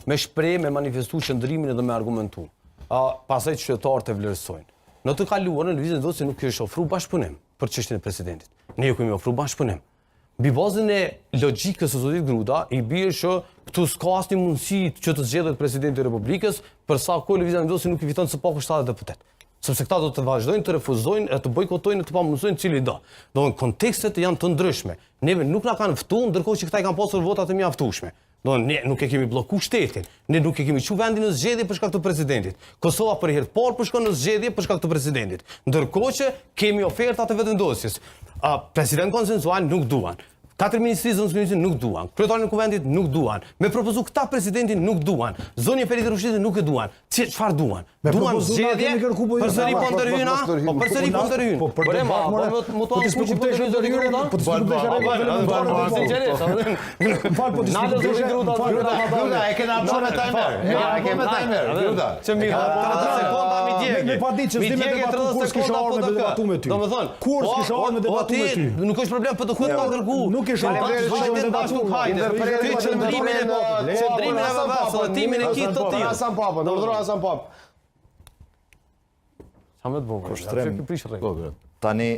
me shpreh, me manifestu qëndrimin edhe me argumentu. Pastaj qytetarët e vlerësojnë. Në të kaluarën lëvizjen do se nuk është ofruar bashkëpunim për çështjen e presidentit. Ne ju kemi ofruar bashkëpunim. Mbi bazën e logjikës së zotit Gruda, i bie që këtu s'ka asnjë mundësi që të zgjedhet presidenti i Republikës, për sa kohë lëvizja vendosi nuk i fiton së paku 70 deputet. Sepse këta do të vazhdojnë të refuzojnë, të bojkotojnë, të pamundësojnë cili do. Domthonë kontekstet janë të ndryshme. Neve nuk na kanë ftuar, ndërkohë që këta i kanë pasur votat e mjaftueshme. Ne nuk e kemi bllokuar shtetin, ne nuk e kemi çu vendin në zgjedhje për shkak të presidentit. Kosova për herë të parë po shkon në zgjedhje për shkak të presidentit. Ndërkohë që kemi ofertat e vetëvendosjes. President konsensual nuk duan. 4 ministri zonës nuk duan, kryetari i kuvendit nuk duan, me propozu këta presidentin nuk duan, zonja Ferit Rushditit nuk e duan. Çfarë duan? Duan zgjedhje, përsëri po ndërhyjna, po përsëri po ndërhyjn. Po të diskutojsh ndërhyrën, po të diskutojsh sinqerisht. Po të diskutojsh e kena bërë me timer. E kemi timer. Që mi ka 30 sekonda mi djegë. Me pa ditë ç'sdim me debatu kur s'kisha ardhur me debatu me ty. Domethënë, kur s'kisha ardhur me debatu me ty. Nuk është problem, po të thuhet ka kërku. Nuk është qëndrimin e vëvasë dhe timin e kitë të tjilë. Hasan Papa, në vërdhëra Hasan Papa. Sa me të bovë, që prishë rejtë. Tani,